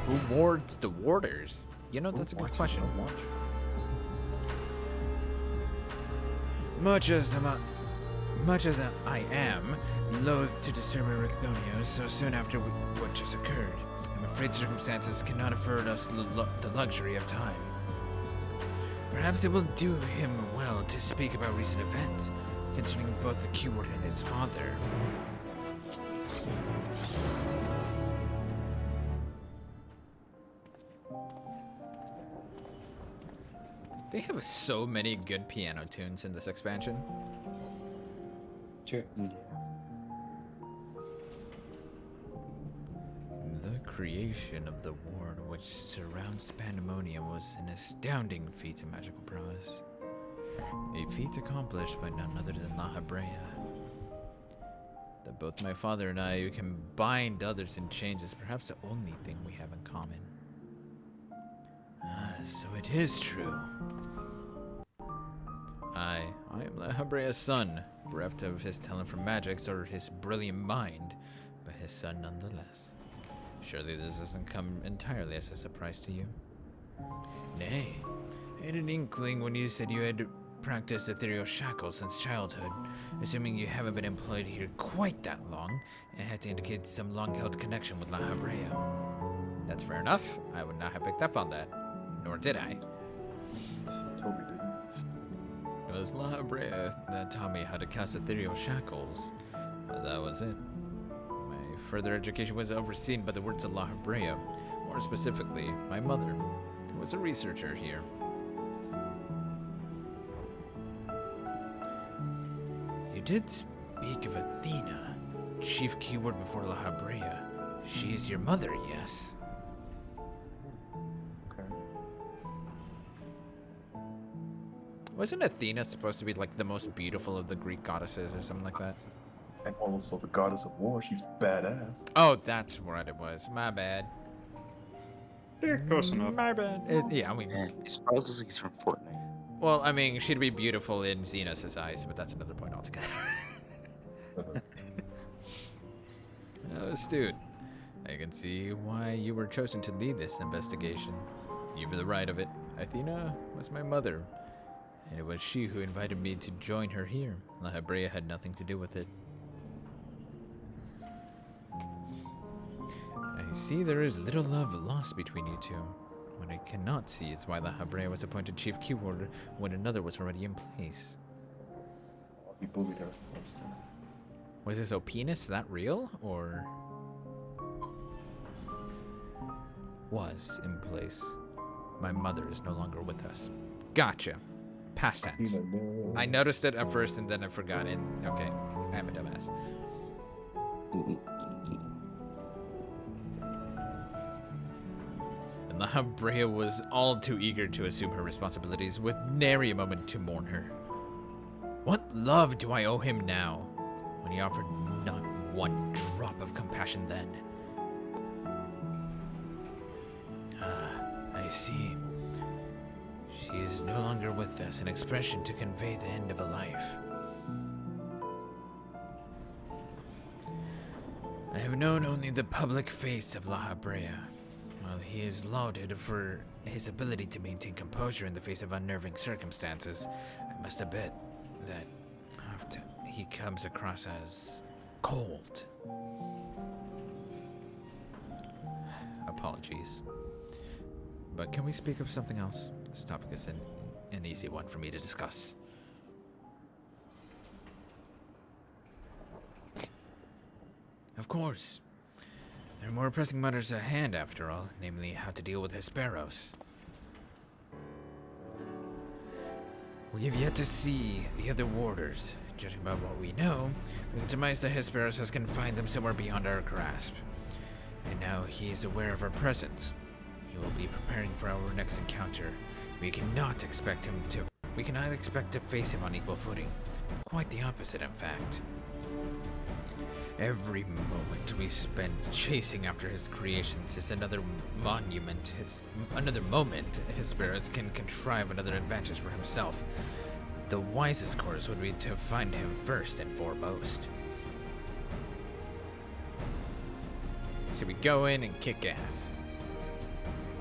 Who wards the warders? You know, that's a good question. Much as I am loath to disturb Ericthonio so soon after what just occurred, I'm afraid circumstances cannot afford us the luxury of time. Perhaps it will do him well to speak about recent events, concerning both the keyword and his father. They have so many good piano tunes in this expansion. Sure. Yeah. The creation of the ward which surrounds the Pandaemonium was an astounding feat of magical prowess. A feat accomplished by none other than La Habrea. That both my father and I can bind others in chains is perhaps the only thing we have in common. So it is true. I am La Habrea's son, bereft of his talent for magics or his brilliant mind, but his son nonetheless. Surely this doesn't come entirely as a surprise to you. Nay, I had an inkling when you said you had practiced ethereal shackles since childhood. Assuming you haven't been employed here quite that long, it had to indicate some long-held connection with La Habrea. That's fair enough. I would not have picked up on that. Nor did I. Totally didn't. It was La Habrea that taught me how to cast ethereal shackles, but that was it. My further education was overseen by the words of La Habrea, more specifically, my mother, who was a researcher here. You did speak of Athena, chief keyword before La Habrea. She is your mother, yes? Wasn't Athena supposed to be like the most beautiful of the Greek goddesses or something like that? And also the goddess of war. She's badass. Oh, that's what it was. My bad. Yeah, close enough. My bad. Yeah, I mean... Man, these puzzles he's from Fortnite. Well, I mean, she'd be beautiful in Xenos' eyes, but that's another point altogether. Astute. I can see why you were chosen to lead this investigation. You were the right of it. Athena was my mother. And it was she who invited me to join her here. La Habrea had nothing to do with it. I see there is little love lost between you two. What I cannot see is why La Habrea was appointed chief keyword when another was already in place. He bullied her. Was this Opinus that real, or was in place? My mother is no longer with us. Gotcha. Past tense. I noticed it at first and then I forgot it. Okay, I'm a dumbass. And La Habrea was all too eager to assume her responsibilities with nary a moment to mourn her. What love do I owe him now, when he offered not one drop of compassion then? I see. She is no longer with us, an expression to convey the end of a life. I have known only the public face of La Habrea. While he is lauded for his ability to maintain composure in the face of unnerving circumstances, I must admit that often he comes across as cold. Apologies. But can we speak of something else? This topic is an easy one for me to discuss. Of course. There are more pressing matters at hand, after all, namely how to deal with Hesperos. We have yet to see the other warders. Judging by what we know, we can surmise that Hesperos has confined them somewhere beyond our grasp. And now he is aware of our presence. He will be preparing for our next encounter. We cannot expect to face him on equal footing. Quite the opposite, in fact. Every moment we spend chasing after his creations is another moment Hesperos can contrive another advantage for himself. The wisest course would be to find him first and foremost. So we go in and kick ass.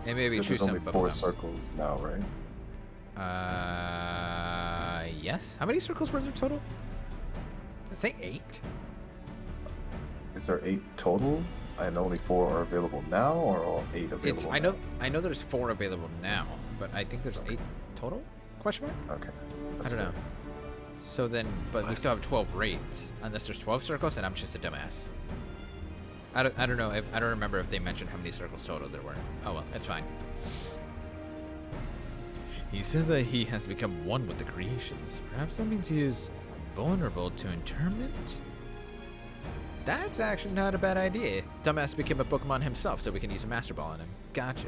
And maybe So choose there's some only 4 bubblegum. circles now, right? Yes. How many circles were there total? Did I say 8? Is there 8 total? And only 4 are available now, or all 8 available? I know there's 4 available now, but I think there's 8 total? Question mark? Okay. I don't know. So then, but we still have 12 raids. Unless there's 12 circles, and I'm just a dumbass. I don't know. I don't remember if they mentioned how many circles total there were. Oh well, it's fine. He said that he has become one with the creations. Perhaps that means he is vulnerable to interment? That's actually not a bad idea. Dumbass became a Pokemon himself, so we can use a Master Ball on him. Gotcha.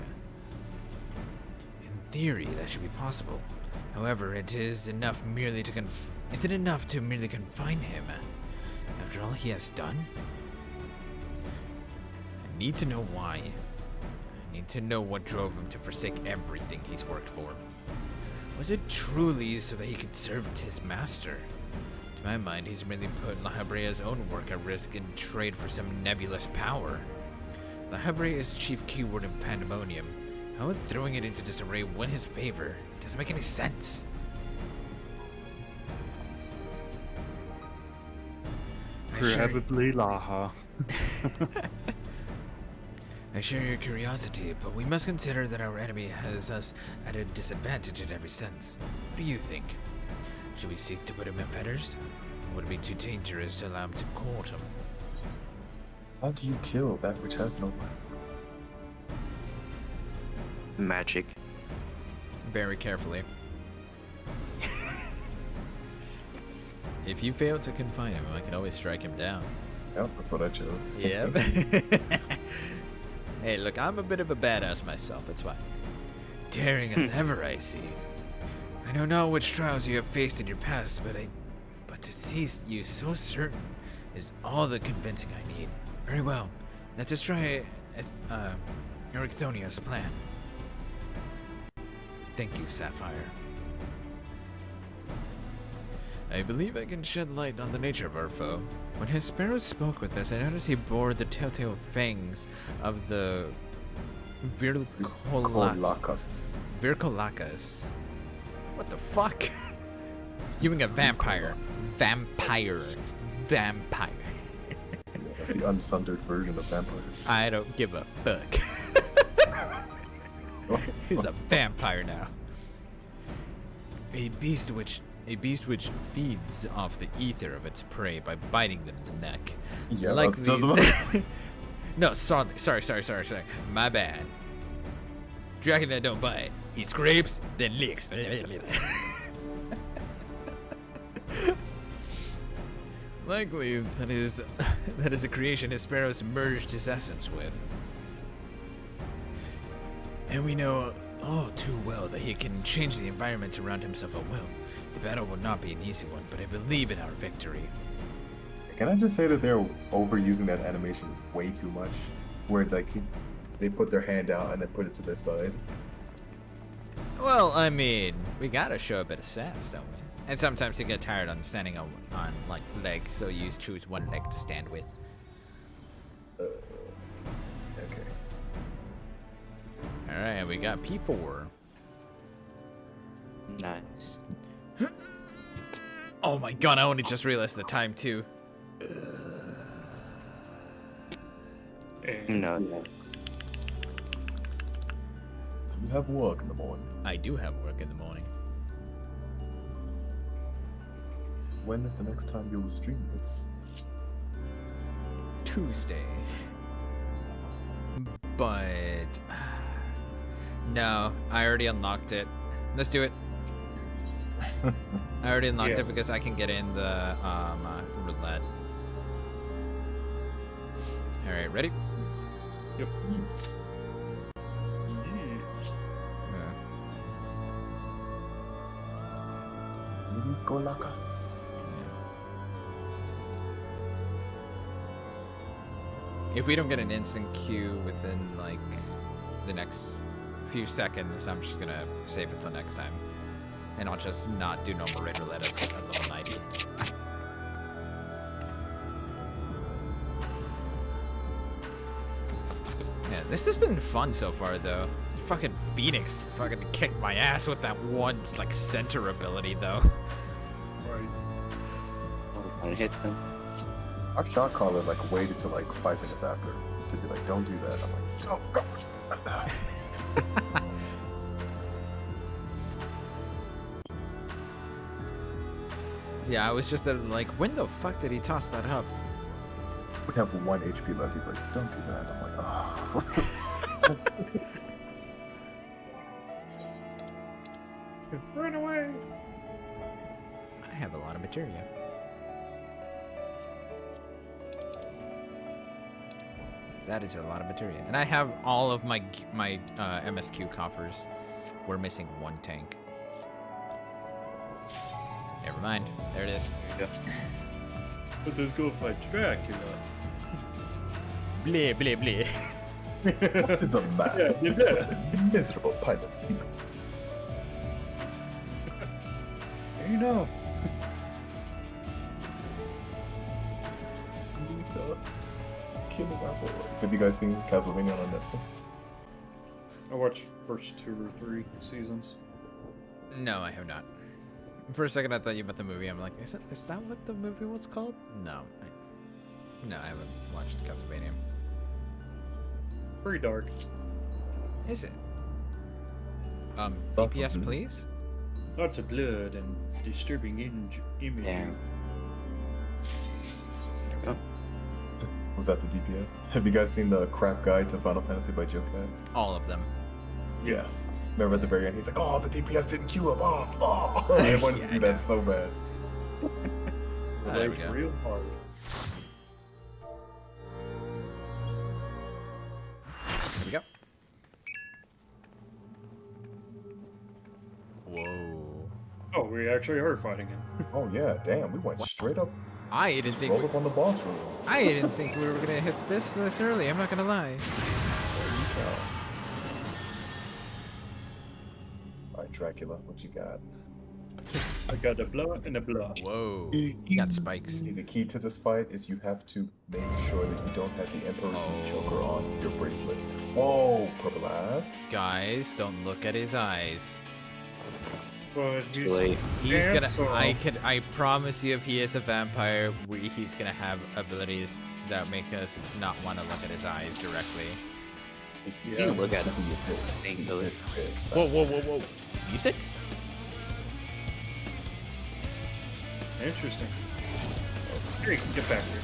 In theory, that should be possible. However, it is enough merely to Is it enough to merely confine him? After all he has done? I need to know why. I need to know what drove him to forsake everything he's worked for. Was it truly so that he could serve his master? To my mind, he's merely put La Habrea's own work at risk in trade for some nebulous power. La Habrea is chief keyword in Pandaemonium. How would throwing it into disarray win his favor? It doesn't make any sense. Probably Laha. I share your curiosity, but we must consider that our enemy has us at a disadvantage in every sense. What do you think? Should we seek to put him in fetters? Or would it be too dangerous to allow him to court him? How do you kill that which has no life? Magic. Very carefully. If you fail to confine him, I can always strike him down. Yep, that's what I chose. Yep. Hey, look, I'm a bit of a badass myself. It's fine. Daring as ever, I see. I know not which trials you have faced in your past, but to see you so certain is all the convincing I need. Very well. Let us try Ericthonia's plan. Thank you, Sapphire. I believe I can shed light on the nature of our foe. When his sparrow spoke with us, I noticed he bore the telltale fangs of the Vircolacus. Vircolacus. What the fuck? You mean a vampire. Vampire. Vampire. Yeah, that's the unsundered version of vampires. I don't give a fuck. He's a vampire now. A beast which feeds off the ether of its prey by biting them in the neck. Yeah, like that's No, sorry. My bad. Dragon that don't bite. He scrapes, then licks. Likely that is a creation his sparrows merged his essence with. And we know all too well that he can change the environment around himself at will. The battle will not be an easy one, but I believe in our victory. Can I just say that they're overusing that animation way too much? Where it's like they put their hand out and then put it to their side. Well, I mean, we gotta show a bit of sass, don't we? And sometimes you get tired on standing on like legs, so you choose one leg to stand with. Okay. All right, we got P4. Nice. Oh my god, I only just realized the time too. No. So you have work in the morning. I do have work in the morning. When is the next time you'll stream this? Tuesday. But no, I already unlocked it. Let's do it. I already unlocked it because I can get in the roulette. All right, ready? Yep. Yes. Vircolacus. If we don't get an instant queue within like the next few seconds, I'm just gonna save it till next time. And I'll just not do normal raid roulette at level 90. Yeah, this has been fun so far, though. This fucking Phoenix fucking kicked my ass with that one, like, center ability, though. Right. One hit them. Our shot caller like waited till like 5 minutes after to be like, "Don't do that." I'm like, "Oh God." Yeah, I was just like, when the fuck did he toss that up? We have 1 HP left. He's like, "Don't do that." I'm like, "Oh." Run away. I have a lot of materia. That is a lot of materia. And I have all of my MSQ coffers. We're missing 1 tank. Never mind. There it is. Let us go fight Dracula. Bleh, bleh, bleh. What is the matter? Yeah, you did it. Miserable pile of secrets. Enough. Lisa, killing our boy. Have you guys seen Castlevania on Netflix? I watched first 2 or 3 seasons. No, I have not. For a second, I thought you meant the movie. I'm like, is that what the movie was called? No. No, I haven't watched Castlevania. Pretty dark. Is it? Lots of DPS, blood. please? Lots of blood and disturbing imagery. Yeah. Was that the DPS? Have you guys seen the crap guide to Final Fantasy by Joe Cat? All of them. Yes. Remember at the very end, he's like, "Oh, the DPS didn't queue up. Oh." I wanted to do that so bad. They There we worked go. real hard. Here we go. Whoa. Oh, we actually are fighting him. Oh yeah, damn, we went straight up, I didn't think rolled up on the boss room. I didn't think we were gonna hit this early. I'm not gonna lie. There you go. Alright, Dracula, what you got? I got a blood and a blood. Whoa. You got spikes. See, the key to this fight is you have to make sure that you don't have the Emperor's New choker on your bracelet. Whoa, purple eyes. Guys, don't look at his eyes. But Too late. He's gonna. so- I promise you, if he is a vampire, he's gonna have abilities that make us not want to look at his eyes directly. If You can look at him. Thank you. Whoa. Music? Interesting. Here, get back here.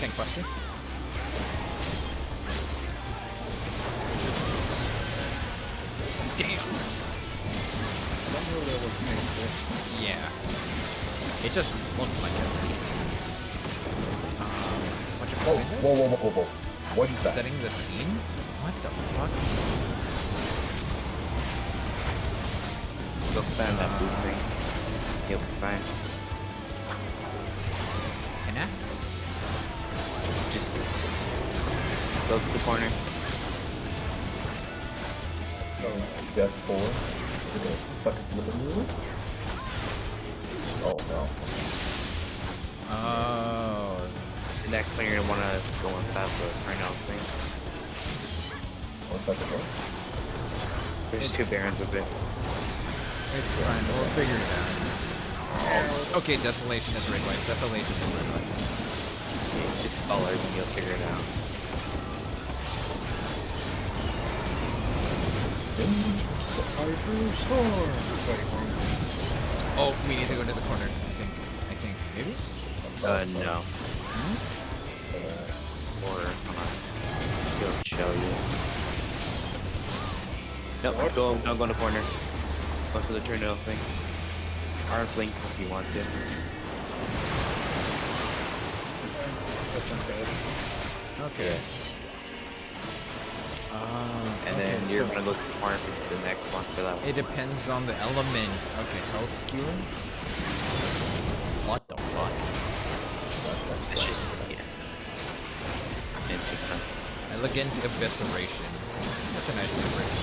Tank buster. Damn. Somehow that was painful. Yeah. It just looked like it. Bunch of Whoa. What is that? Setting the scene? What the fuck? Go stand that blueprint. You'll be fine. Connect? Just go to the corner. Death 4. Is it gonna suck us into the moon? Oh no. Oh. The next one you're gonna wanna go inside the Rhino thing. What's that the door? There's 2 barons of it. It's fine. We'll figure it out. Okay, Desolation is red white. Desolation is red white. Just follow it and you'll figure it out. Oh, we need to go to the corner. I think. Maybe? No. Or, hold on. He'll show you. Nope, don't go in the corner. Go to the tornado thing. Or blink if you want to. That's not bad. Okay. And then you're gonna look for the next one for that one. It depends on the element. Okay, health skewer. What the fuck? It's just, yeah. It's because I look into Berseria. That's a nice liberation.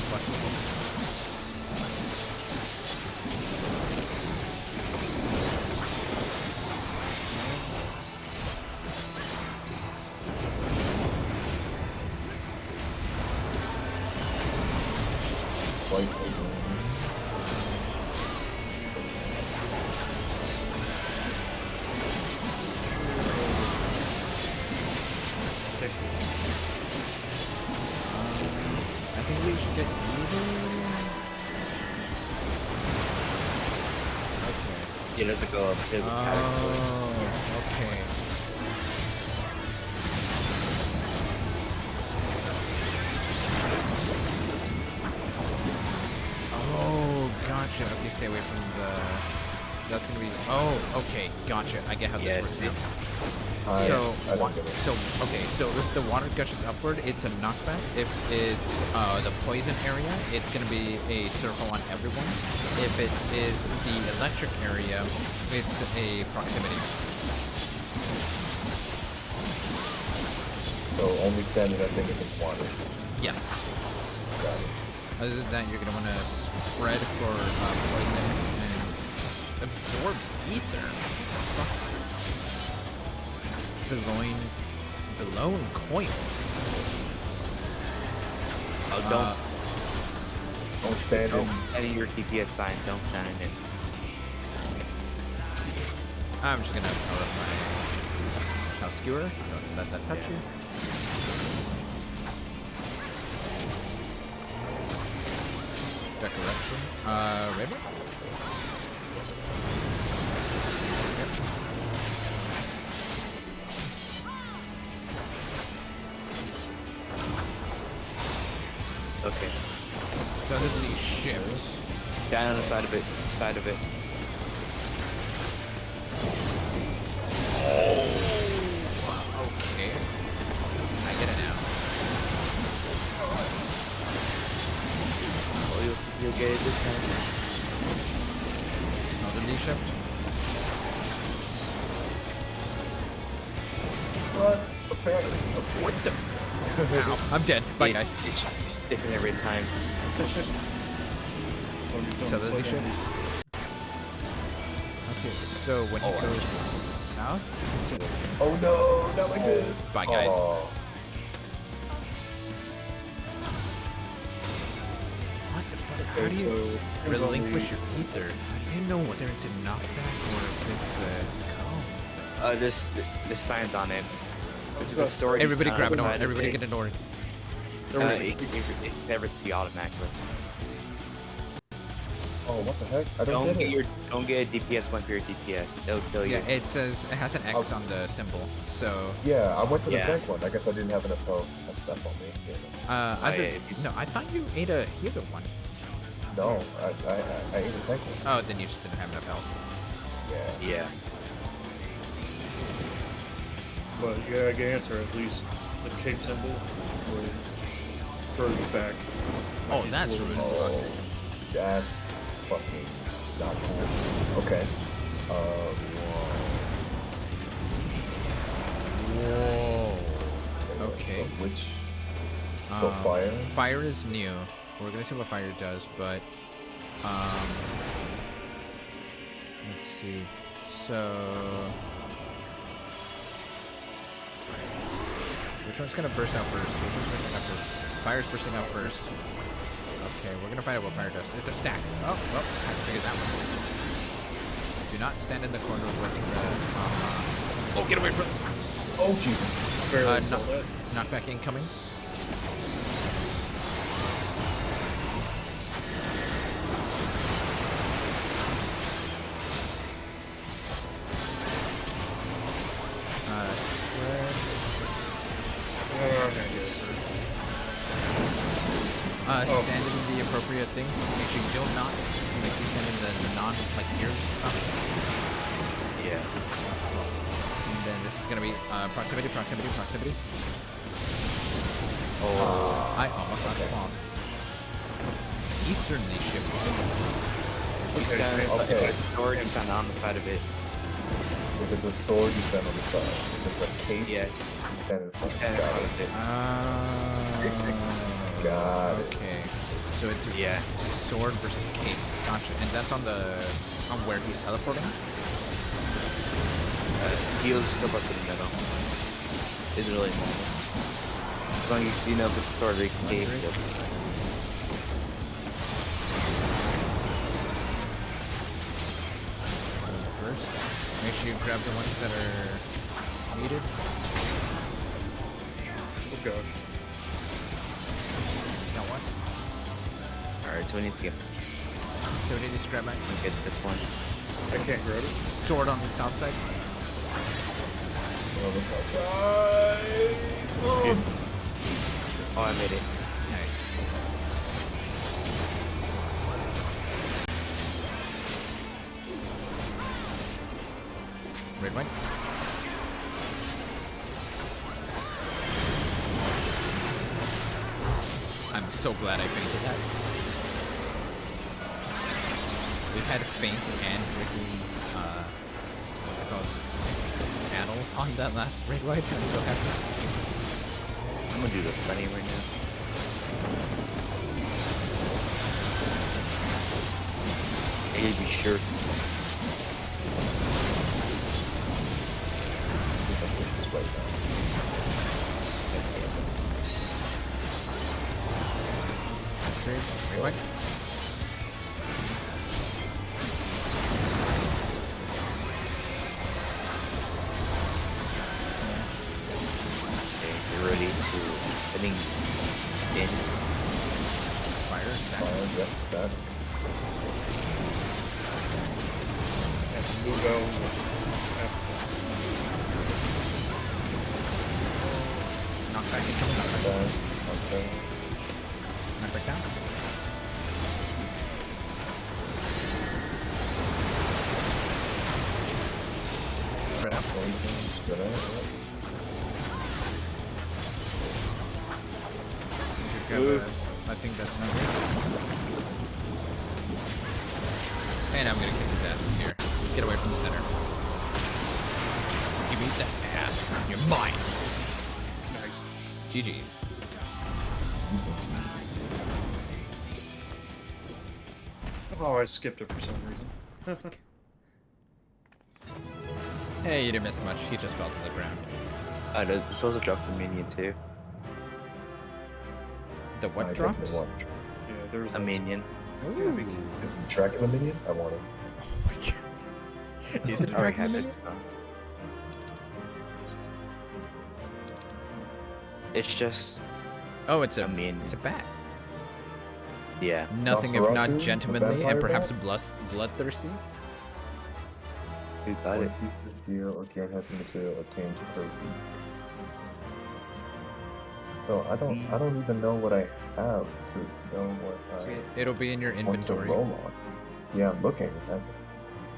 He doesn't go up. He doesn't Oh, okay. Oh, gotcha. Okay, stay away from the... That's gonna be... Oh, okay, gotcha. I get how this works now. I So if the water gushes upward, it's a knockback. If it's the poison area, it's gonna be a circle on everyone. If it is the electric area, it's a proximity. So only standing that thing if it's water. Yes. Got it. Other than that, you're gonna want to spread for poison and absorbs ether. Fuck. Blown coil. Oh, Don't stand in. any of your DPS sign. Don't stand in. I'm just gonna power up my house skewer. Don't let that touch you. Direction. Raven? Okay. Suddenly shift. Down on the side of it. Side of it. Okay. I get it now. Oh, you'll get it this time. Suddenly shift. What the? Ow, I'm dead. Bye, guys. It's different every time. Suddenly shift. Okay, so when he goes south, Oh no, not like this. Bye, guys. Oh. what the fuck? How do you relinquish your ether? I didn't know whether it's a knockback or if it's a. There's signs on it. There's a sword. Everybody on grab the an orb. side of Everybody it. get an orb. It never see automatically. Oh, what the heck? I don't get it. Don't get a DPS point for your DPS. It'll kill you. Yeah, it says it has an X on the symbol. So Yeah, I went to the Yeah. tank one. I guess I didn't have enough health. That's on me. no, I thought you ate a healer one. No, I ate the tank one. Oh, then you just didn't have enough health. Yeah. Yeah. But yeah, I can answer at least the cape symbol was further back. Oh, that's rude as fuck. Oh, that's fucking not cool. Okay. Whoa. So Okay. which? So fire. Fire is new. We're gonna see what fire does, but let's see. So which one's gonna burst out first? Which one's bursting out first? Fire's bursting out first. Okay, we're gonna find out what fire does. It's a stack. Oh, well, I figured that one. Do not stand in the corner with the. Oh, get away from. Oh Jesus. Barely saw that. Knockback incoming. Stand in the appropriate things. Make sure you do not. Make sure you stand in the non like ear stuff. Yeah. And then this is gonna be proximity. Oh. I almost got it wrong. Easternly shift. You stand okay. if it's a sword, you stand on the side of it. If it's a sword, you stand on the side. If it's a cape, Yes. you stand in You front. stand in Got front it. of it. Got it. Okay. So it's Yeah. sword versus cape. Gotcha. And that's on where he's teleporting. He'll just step up to the middle. It's really normal. As long as you know if it's a sword or a cape. First, make sure you grab the ones that are needed. Oh gosh. Now what? Alright, so we need to get So we need to scrap back. this one. I can't grab it. Sword on the south side. On the south side. Oh. Oh, I made it. Nice. Red white. I'm so glad I fainted that. We've had faint and Ricky, what's it called? Battle on that last red white. I'm so happy. I'm gonna do the funny right now. I need to be sure. Red white. Okay, you're ready to, I think, in. Fire. Stack. Fire, yep, stack. And move out. Knock back into the knock back. Okay. Knock back down. Spread out. Poison, spread out, yep. I think that's not good. And I'm gonna kick his ass from here. Get away from the center. Give me that ass. You're mine. Nice. GG's. Oh, I skipped it for some reason. Hey, you didn't miss much. He just fell to the ground. I know, this also dropped a minion too. The what I dropped? definitely want it. Yeah, there's A minion. Ooh. Is it the Dracula minion? I want it. Oh my god. Is it a I already Dracula have it. minion? It's just Oh, it's a minion. It's a bat. Yeah. Nothing if not Nosferatu, gentlemanly the and vampire perhaps bat? bloodthirsty. Who got One it? piece of gear or gear enhancing material obtained per week. So I don't even know what I have to know what I It'll be in your want to inventory. roll on. Yeah, I'm looking.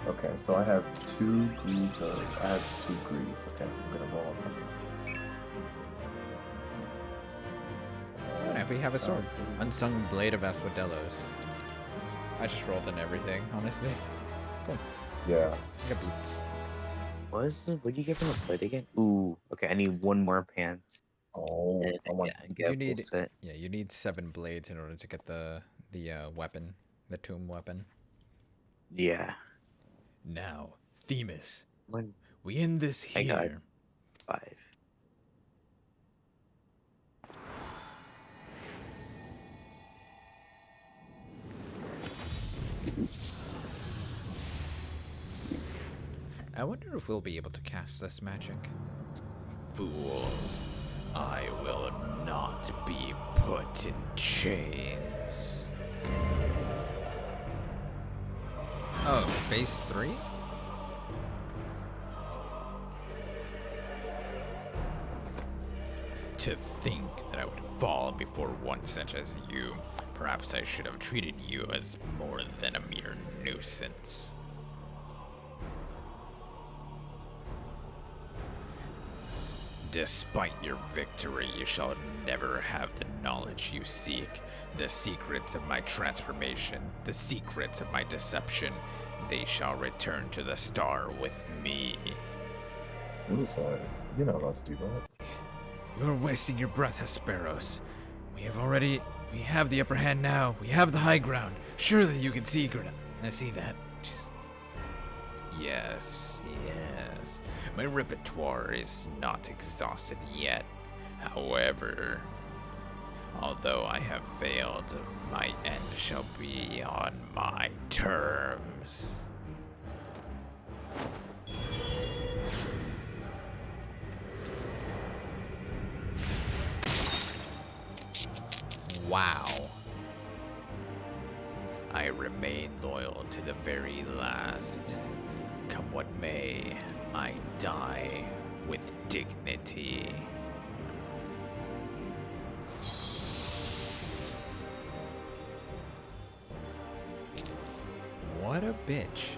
Okay, so I have 2 greaves I have 2 greaves. Okay, I'm gonna roll on something. And we have a sword. Unsung Blade of Asphodelos. I just rolled in everything, honestly. Cool. Yeah. I got boots. What do you get from the plate again? Ooh, okay, I need one more pants. Oh, And I want. get You a full need- set. Yeah, you need 7 blades in order to get the weapon, the tomb weapon. Yeah. Now, Themis, One, we end this I got it. here. 5. I wonder if we'll be able to cast this magic. Fools, I will not be put in chains. Oh, phase 3? To think that I would fall before one such as you. Perhaps I should have treated you as more than a mere nuisance. Despite your victory, you shall never have the knowledge you seek. The secrets of my transformation, the secrets of my deception, they shall return to the star with me. Suicide. You're not allowed to do that. You're wasting your breath, Hesperos. We have the upper hand now. We have the high ground. Surely you can see that. Yes. My repertoire is not exhausted yet. However, although I have failed, my end shall be on my terms. Wow. I remain loyal to the very last. what may, I die with dignity. What a bitch.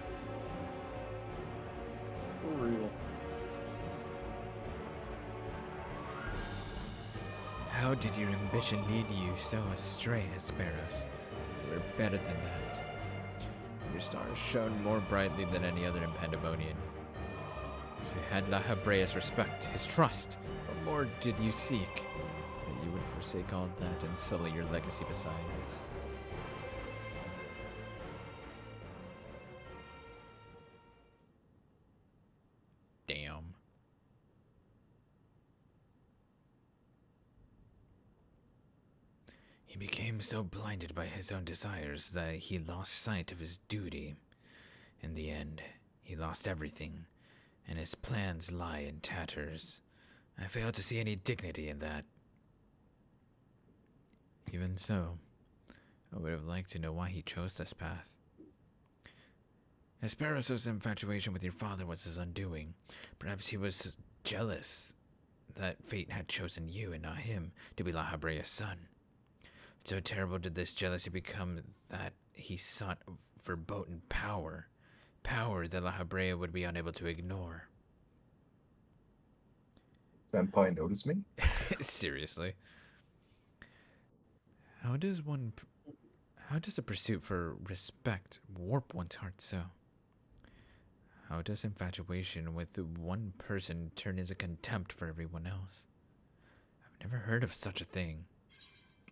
For real. How did your ambition lead you so astray, Hesperos? You were better than that. Your stars shone more brightly than any other in Pandaemonium. If you had La Hebrea's respect, his trust, what more did you seek? That you would forsake all that and sully your legacy besides. Damn. He became so blinded by his own desires that he lost sight of his duty. In the end, he lost everything, and his plans lie in tatters. I fail to see any dignity in that. Even so, I would have liked to know why he chose this path. Hesperos' infatuation with your father was his undoing. Perhaps he was jealous that fate had chosen you and not him to be La Hebrea's son. So terrible did this jealousy become that he sought verboten power. Power that La Hebrea would be unable to ignore. Senpai notice me? Seriously. How does a pursuit for respect warp one's heart so? How does infatuation with one person turn into contempt for everyone else? I've never heard of such a thing.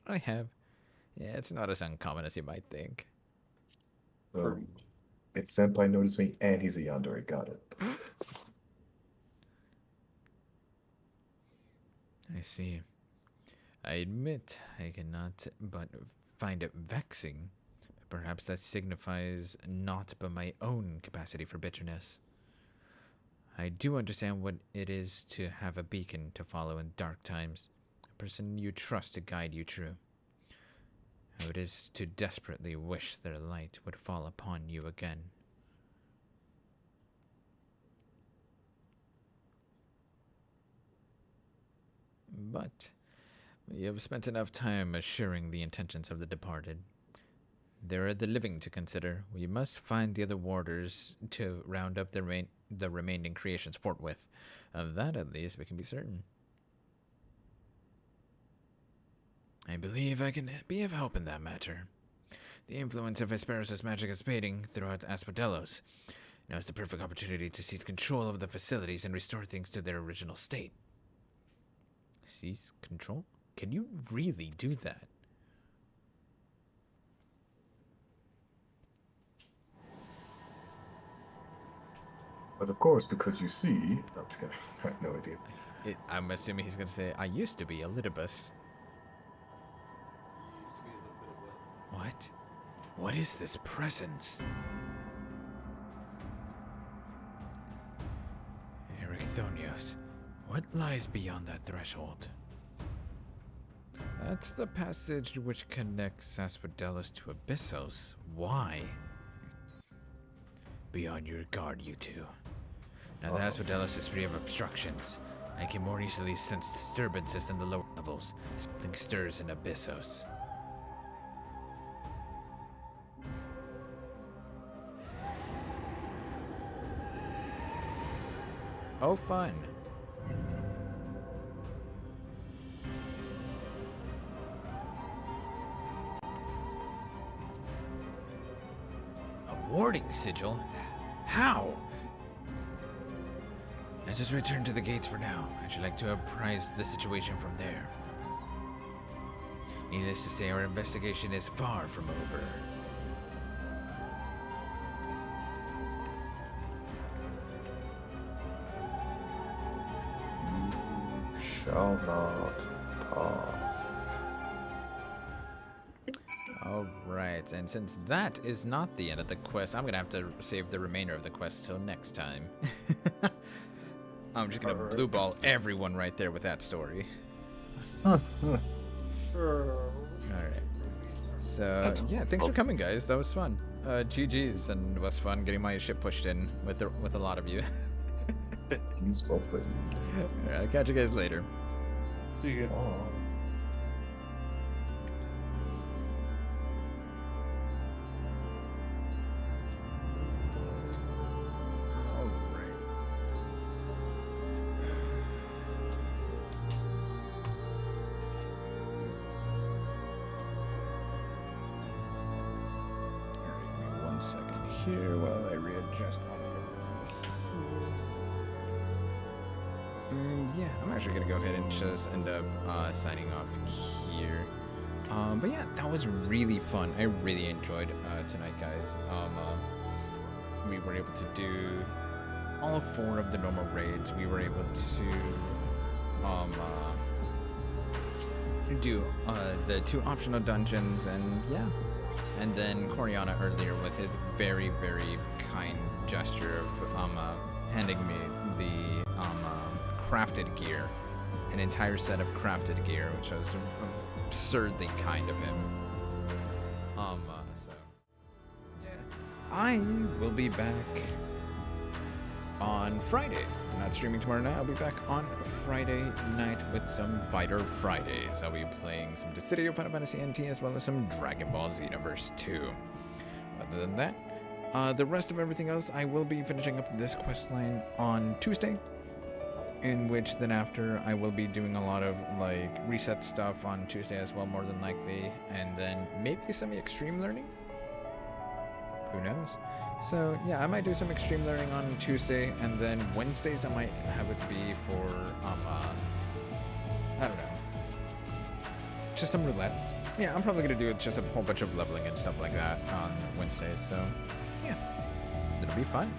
I have. Yeah, it's not as uncommon as you might think. So, it's Senpai notice me, and he's a Yandere. Got it. I see. I admit I cannot but find it vexing. Perhaps that signifies naught but my own capacity for bitterness. I do understand what it is to have a beacon to follow in dark times, a person you trust to guide you true. How it is to desperately wish their light would fall upon you again. But we have spent enough time assuring the intentions of the departed. There are the living to consider. We must find the other warders to round up the remaining creations forthwith. Of that, at least, we can be certain. I believe I can be of help in that matter. The influence of Hesperos' magic is fading throughout Asphodelos. Now is the perfect opportunity to seize control of the facilities and restore things to their original state. Seize control? Can you really do that? But of course, because you see... No, I'm just kidding. I have no idea. I'm assuming he's going to say, I used to be a Litibus. What? What is this presence? Ericthonios. What lies beyond that threshold? That's the passage which connects Asphodelos to Abyssos. Why? Be on your guard, you two. Now that Asphodelos is free of obstructions, I can more easily sense disturbances in the lower levels. Something stirs in Abyssos. Oh, fun. A warding sigil? How? Let's just return to the gates for now. I should like to apprise the situation from there. Needless to say, our investigation is far from over. Shall not pass. Alright, and since that is not the end of the quest, I'm gonna have to save the remainder of the quest till next time. I'm just gonna blue ball everyone right there with that story. Alright. So, yeah, thanks for coming, guys. That was fun. GG's, and it was fun getting my ship pushed in with a lot of you. You spoke, but Alright, I'll catch you guys later. See you. oh. Alright. Alright, give me 1 second here while I readjust all of everything. Yeah, I'm actually gonna go ahead and just end up signing off here. But yeah, that was really fun. I really enjoyed tonight, guys. We were able to do all 4 of the normal raids. We were able to do the 2 optional dungeons, and yeah. And then Coriana earlier with his very, very kind gesture of handing me the crafted gear, an entire set of crafted gear, which was absurdly kind of him. So yeah, I will be back on Friday. I'm not streaming tomorrow night. I'll be back on Friday night with some Fighter Fridays. I'll be playing some Dissidia, Final Fantasy NT, as well as some Dragon Ball Xenoverse 2. Other than that, the rest of everything else, I will be finishing up this questline on Tuesday, in which then after I will be doing a lot of like reset stuff on Tuesday as well, more than likely, and then maybe some extreme learning. Who knows? So yeah, I might do some extreme learning on Tuesday, and then Wednesdays I might have it be for I don't know, just some roulettes. Yeah, I'm probably gonna do just a whole bunch of leveling and stuff like that on Wednesdays. So yeah, it'll be fun.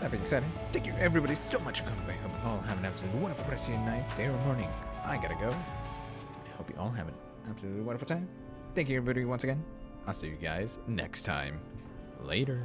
That being said, thank you everybody so much for coming by. I hope you all have an absolutely wonderful rest of your night, day, or morning. I gotta go. I hope you all have an absolutely wonderful time. Thank you everybody once again. I'll see you guys next time. Later.